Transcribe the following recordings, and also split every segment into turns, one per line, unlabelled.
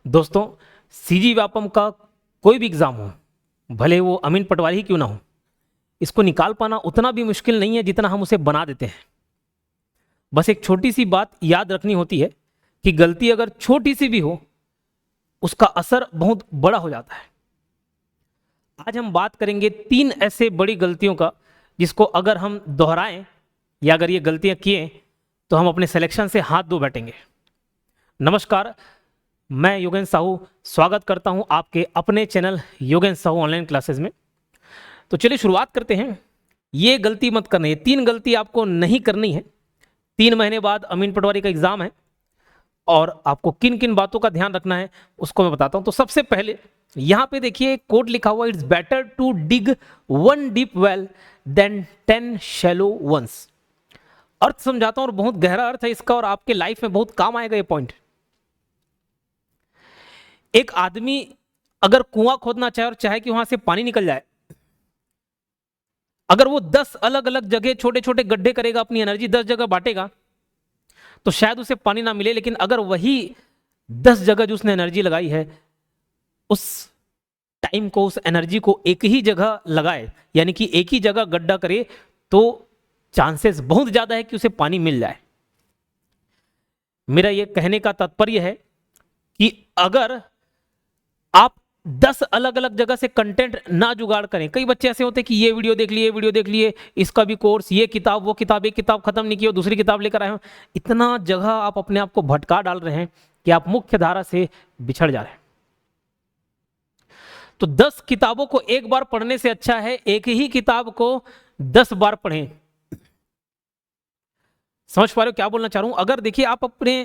दोस्तों, सीजी व्यापम का कोई भी एग्ज़ाम हो, भले वो अमीन पटवारी ही क्यों ना हो, इसको निकाल पाना उतना भी मुश्किल नहीं है जितना हम उसे बना देते हैं। बस एक छोटी सी बात याद रखनी होती है कि गलती अगर छोटी सी भी हो, उसका असर बहुत बड़ा हो जाता है। आज हम बात करेंगे 3 ऐसे बड़ी गलतियों का जिसको अगर हम दोहराएं या अगर ये गलतियां किए तो हम अपने सिलेक्शन से हाथ धो बैठेंगे। नमस्कार, मैं योगेंद्र साहू स्वागत करता हूं आपके अपने channel Yogendra Sahu online classes में। तो चलिए शुरुआत करते हैं। ये गलती मत करनी है, 3 गलती आपको नहीं करनी है। 3 महीने बाद अमीन पटवारी का एग्जाम है और आपको किन किन बातों का ध्यान रखना है उसको मैं बताता हूं। तो सबसे पहले यहां पे देखिए कोड लिखा हुआ, it's better to dig 1 deep well than 10 shallow ones. अर्थ समझाता हूं और बहुत गहरा अर्थ है इसका और आपके लाइफ में बहुत काम आएगा ये पॉइंट। एक आदमी अगर कुआं खोदना चाहे और चाहे कि वहां से पानी निकल जाए, अगर वो 10 अलग अलग जगह छोटे छोटे गड्ढे करेगा, अपनी एनर्जी 10 जगह बांटेगा, तो शायद उसे पानी ना मिले। लेकिन अगर वही 10 जगह जो उसने एनर्जी लगाई है, उस टाइम को, उस एनर्जी को एक ही जगह लगाए, यानी कि एक ही जगह गड्ढा करे, तो चांसेस बहुत ज्यादा है कि उसे पानी मिल जाए। मेरा यह कहने का तात्पर्य है कि अगर आप 10 अलग अलग जगह से कंटेंट ना जुगाड़ करें, कई बच्चे ऐसे होते हैं कि ये वीडियो देख लिए, वीडियो देख लिए, इसका भी कोर्स, ये किताब, वो किताब, एक किताब खत्म नहीं की और दूसरी किताब लेकर आए हो। इतना जगह आप अपने आप को भटका डाल रहे हैं कि आप मुख्य धारा से बिछड़ जा रहे हैं। तो 10 किताबों को एक बार पढ़ने से अच्छा है एक ही किताब को 10 बार पढ़ें। समझ पा रहे हो क्या बोलना चाह रहा हूं? अगर देखिए आप अपने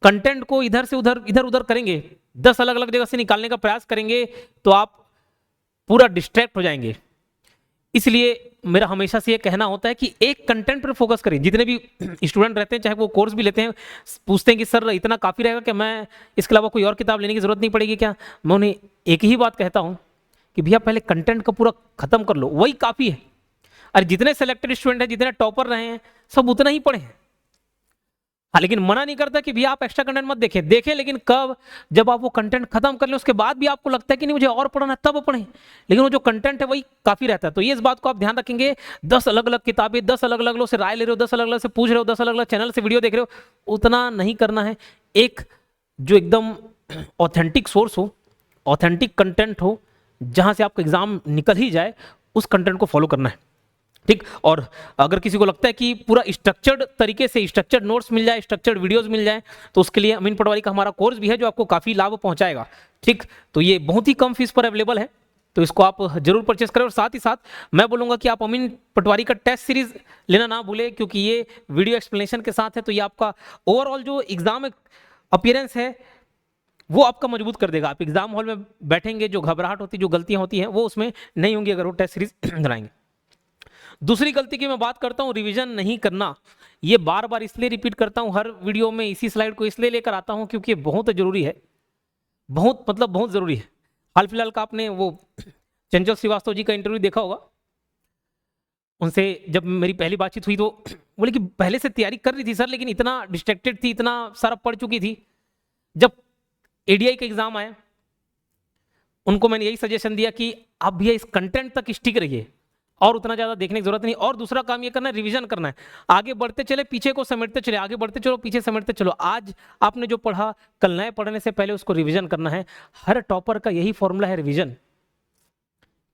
कंटेंट को इधर से उधर, इधर उधर करेंगे, 10 अलग अलग जगह से निकालने का प्रयास करेंगे, तो आप पूरा डिस्ट्रैक्ट हो जाएंगे। इसलिए मेरा हमेशा से ये कहना होता है कि एक कंटेंट पर फोकस करें। जितने भी स्टूडेंट रहते हैं, चाहे वो कोर्स भी लेते हैं, पूछते हैं कि सर इतना काफ़ी रहेगा कि मैं इसके अलावा कोई और किताब लेने की जरूरत नहीं पड़ेगी क्या? मैं उन्हें एक ही बात कहता हूँ कि भैया पहले कंटेंट का पूरा खत्म कर लो, वही काफ़ी है। अरे जितने सेलेक्टेड स्टूडेंट हैं, जितने टॉपर रहे हैं, सब उतना ही पढ़े हैं। हाँ, लेकिन मना नहीं करता कि भैया आप एक्स्ट्रा कंटेंट मत देखें, देखें, लेकिन कब? जब आप वो कंटेंट खत्म कर लें, उसके बाद भी आपको लगता है कि नहीं मुझे और पढ़ना है, तब पढ़ें। लेकिन वो जो कंटेंट है वही काफी रहता है। तो ये इस बात को आप ध्यान रखेंगे। 10 अलग अलग किताबें, 10 अलग अलग लोग से राय ले रहे हो, 10 अलग अलग से पूछ रहे हो, 10 अलग अलग चैनल से वीडियो देख रहे हो, उतना नहीं करना है। एक जो एकदम ऑथेंटिक सोर्स हो, ऑथेंटिक कंटेंट हो, जहां से आपका एग्जाम निकल ही जाए, उस कंटेंट को फॉलो करना है। ठीक। और अगर किसी को लगता है कि पूरा स्ट्रक्चर्ड तरीके से स्ट्रक्चर्ड नोट्स मिल जाए, स्ट्रक्चर्ड वीडियोस मिल जाए, तो उसके लिए अमीन पटवारी का हमारा कोर्स भी है जो आपको काफी लाभ पहुंचाएगा। ठीक। तो ये बहुत ही कम फीस पर अवेलेबल है, तो इसको आप जरूर परचेस करें। और साथ ही साथ मैं बोलूंगा कि आप अमीन पटवारी का टेस्ट सीरीज लेना ना भूलें, क्योंकि ये वीडियो एक्सप्लेनेशन के साथ है, तो ये आपका ओवरऑल जो एग्जाम अपीयरेंस है वो आपका मजबूत कर देगा। आप एग्जाम हॉल में बैठेंगे, जो घबराहट होती है, जो गलतियां होती हैं, वो उसमें नहीं होंगी अगर वो टेस्ट सीरीज बनाएंगे। दूसरी गलती की मैं बात करता हूं, रिवीजन नहीं करना। ये बार बार इसलिए रिपीट करता हूं, हर वीडियो में इसी स्लाइड को इसलिए लेकर आता हूं क्योंकि ये बहुत जरूरी है, बहुत मतलब बहुत जरूरी है। हाल फिलहाल का आपने वो चंचल श्रीवास्तव जी का इंटरव्यू देखा होगा। उनसे जब मेरी पहली बातचीत हुई तो बोले कि पहले से तैयारी कर रही थी सर, लेकिन इतना डिस्ट्रैक्टेड थी, इतना सारा पढ़ चुकी थी। जब एडीआई का एग्जाम आया, उनको मैंने यही सजेशन दिया कि आप भैया इस कंटेंट तक स्टिक रहिए और उतना ज्यादा देखने की जरूरत नहीं। और दूसरा काम ये करना है, रिवीजन करना है। आगे बढ़ते चले, पीछे को समेटते चले, आगे बढ़ते चलो, पीछे समेटते चलो। आज आपने जो पढ़ा, कल नए पढ़ने से पहले उसको रिवीजन करना है। हर टॉपर का यही फॉर्मूला है, रिवीजन।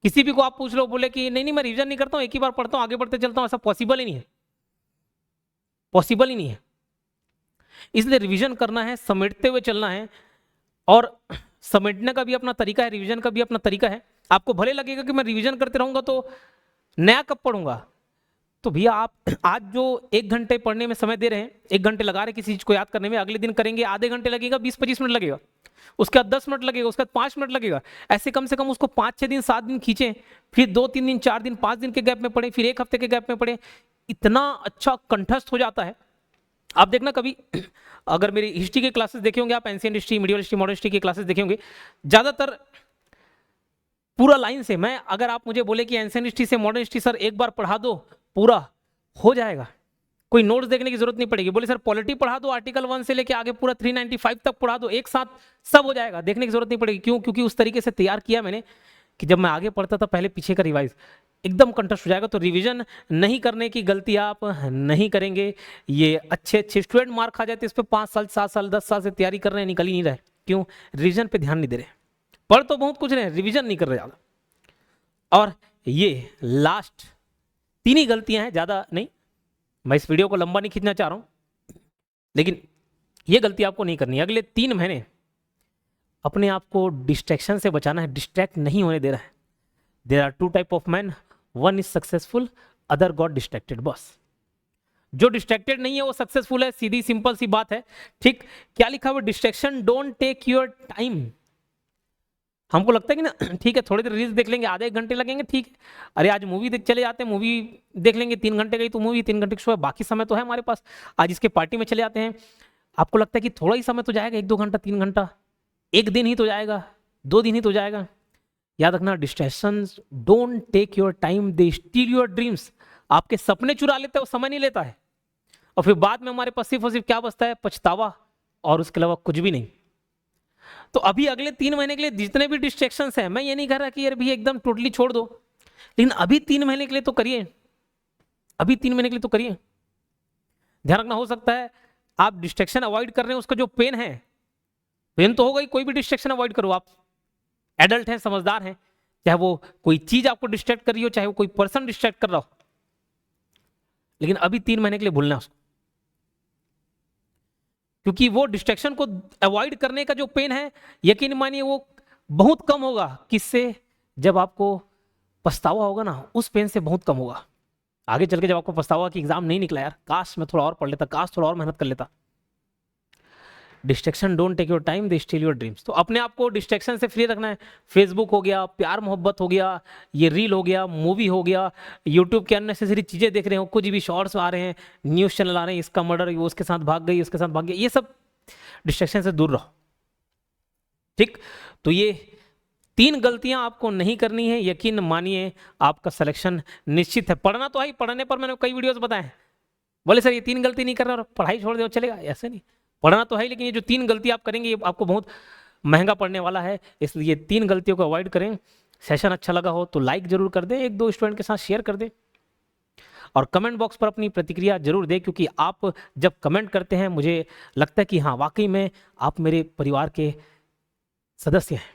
किसी भी को आप पूछ लो, बोले कि नहीं नहीं मैं रिवीजन नहीं करता हूं, एक ही बार पढ़ता हूं, आगे बढ़ते चलता हूं, ऐसा पॉसिबल ही नहीं है, पॉसिबल ही नहीं है। इसलिए रिवीजन करना है, समेटते हुए चलना है। और समेटने का भी अपना तरीका है, रिवीजन का भी अपना तरीका है। आपको भले लगेगा कि मैं रिवीजन करते रहूंगा तो नया कब पढ़ूंगा, तो भैया आप आज जो 1 घंटे पढ़ने में समय दे रहे हैं, 1 घंटे लगा रहे हैं किसी चीज को याद करने में, अगले दिन करेंगे आधे घंटे लगेगा, 20-25 मिनट लगेगा, उसके बाद 10 मिनट लगेगा, उसके बाद 5 मिनट लगेगा। ऐसे कम से कम उसको 5-6 दिन, 7 दिन खींचें, फिर 2-3 दिन, 4 दिन, 5 दिन के गैप में पढ़ें, फिर 1 हफ्ते के गैप में पढ़ें। इतना अच्छा कंठस्थ हो जाता है। आप देखना कभी अगर मेरी हिस्ट्री के क्लासेस देखे होंगे आप, ancient history, medieval history, modern history की क्लासेस देखे होंगे, ज्यादातर पूरा लाइन से, मैं अगर आप मुझे बोले कि एंशिएंट हिस्ट्री से मॉडर्न हिस्ट्री सर एक बार पढ़ा दो, पूरा हो जाएगा। कोई नोट्स देखने की जरूरत नहीं पड़ेगी। बोले सर पॉलिटी पढ़ा दो, आर्टिकल 1 से लेके आगे पूरा 395 तक पढ़ा दो, एक साथ सब हो जाएगा, देखने की जरूरत नहीं पड़ेगी। क्यों? क्योंकि उस तरीके से तैयार किया मैंने कि जब मैं आगे पढ़ता था पहले पीछे का रिवाइज एकदम कंठस्थ हो जाएगा। तो रिवीजन नहीं करने की गलती आप नहीं करेंगे। ये अच्छे अच्छे स्टूडेंट मार्क खा जाते, इस पर 5 साल 7 साल 10 साल से तैयारी कर रहे हैं, निकल ही नहीं रहे। क्यों? रिवीजन पे ध्यान नहीं दे रहे, पढ़ तो बहुत कुछ रहे, रिवीजन नहीं कर रहे ज्यादा। और ये लास्ट 3 ही गलतियां हैं, ज्यादा नहीं। मैं इस वीडियो को लंबा नहीं खींचना चाह रहा हूं, लेकिन ये गलती आपको नहीं करनी है। अगले 3 महीने अपने आप को डिस्ट्रैक्शन से बचाना है, डिस्ट्रैक्ट नहीं होने दे रहा है। There are 2 type of man, one is successful, other got distracted. बस जो डिस्ट्रैक्टेड नहीं है वो सक्सेसफुल है, सीधी सिंपल सी बात है। ठीक, क्या लिखा हुआ? Distraction don't take your time. हमको लगता है कि ना ठीक है थोड़ी देर रील्स देख लेंगे, आधे 1 घंटे लगेंगे, ठीक है। अरे आज मूवी देख चले जाते हैं, मूवी देख लेंगे, 3 घंटे गई तो मूवी, 3 घंटे का शो है, बाकी समय तो है हमारे पास। आज इसके पार्टी में चले जाते हैं, आपको लगता है कि थोड़ा ही समय तो जाएगा, 1-2 घंटा 3 घंटा, 1 दिन ही तो जाएगा, 2 दिन ही तो जाएगा। याद रखना, distractions don't take your time, they steal your dreams. आपके सपने चुरा लेते हैं, वो समय नहीं लेता है। और फिर बाद में हमारे पास सिर्फ और सिर्फ क्या बचता है? पछतावा, और उसके अलावा कुछ भी नहीं। तो अभी अगले 3 महीने के लिए जितने भी डिस्ट्रैक्शंस हैं, मैं ये नहीं कह रहा कि यार भी एकदम टोटली छोड़ दो, लेकिन अभी 3 महीने के लिए तो करिए, अभी 3 महीने के लिए तो करिए। ध्यान रखना, हो सकता है आप डिस्ट्रैक्शन अवॉइड कर रहे हैं, उसका जो पेन है, पेन तो होगा ही। कोई भी डिस्ट्रैक्शन अवॉइड करो, आप एडल्ट हैं, समझदार हैं, चाहे वो कोई चीज आपको डिस्ट्रैक्ट कर रही हो, चाहे वो कोई पर्सन डिस्ट्रैक्ट कर रहा हो, लेकिन अभी 3 महीने के लिए भूलना उसको। क्योंकि वो डिस्ट्रैक्शन को अवॉइड करने का जो पेन है, यकीन मानिए वो बहुत कम होगा। किससे? जब आपको पछतावा होगा ना, उस पेन से बहुत कम होगा। आगे चल के जब आपको पछतावा कि एग्जाम नहीं निकला, यार काश मैं थोड़ा और पढ़ लेता, काश थोड़ा और मेहनत कर लेता। Distraction don't take your time, they steal your dreams. तो अपने आप को डिस्ट्रैक्शन से फ्री रखना है। फेसबुक हो गया, प्यार मोहब्बत हो गया, ये रील हो गया, मूवी हो गया, यूट्यूब के अननेसेसरी चीजें देख रहे हो, कुछ भी शॉर्ट्स आ रहे हैं, न्यूज चैनल आ रहे हैं, इसका मर्डर, वो उसके साथ भाग गई, उसके साथ भाग गया, ये सब डिस्ट्रैक्शन से दूर रहो। ठीक, तो ये 3 गलतियां आपको नहीं करनी है। यकीन मानिए आपका सिलेक्शन निश्चित है। पढ़ना तो है, पढ़ने पर मैंने कई वीडियोस बताए हैं। बोले सर ये 3 गलती नहीं कर रहा और पढ़ाई छोड़ दो चलेगा, ऐसे नहीं। पढ़ना तो है, लेकिन ये जो 3 गलती आप करेंगे, ये आपको बहुत महंगा पड़ने वाला है, इसलिए 3 गलतियों को अवॉइड करें। सेशन अच्छा लगा हो तो लाइक जरूर कर दें, 1-2 स्टूडेंट के साथ शेयर कर दें, और कमेंट बॉक्स पर अपनी प्रतिक्रिया जरूर दें। क्योंकि आप जब कमेंट करते हैं, मुझे लगता है कि हाँ वाकई में आप मेरे परिवार के सदस्य हैं,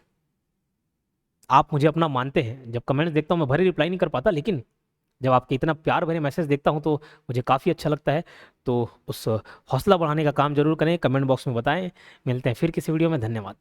आप मुझे अपना मानते हैं। जब कमेंट्स देखता हूँ मैं भरे रिप्लाई नहीं कर पाता, लेकिन जब आपके इतना प्यार भरे मैसेज देखता हूँ तो मुझे काफ़ी अच्छा लगता है। तो उस हौसला बढ़ाने का काम जरूर करें, कमेंट बॉक्स में बताएं। मिलते हैं फिर किसी वीडियो में, धन्यवाद।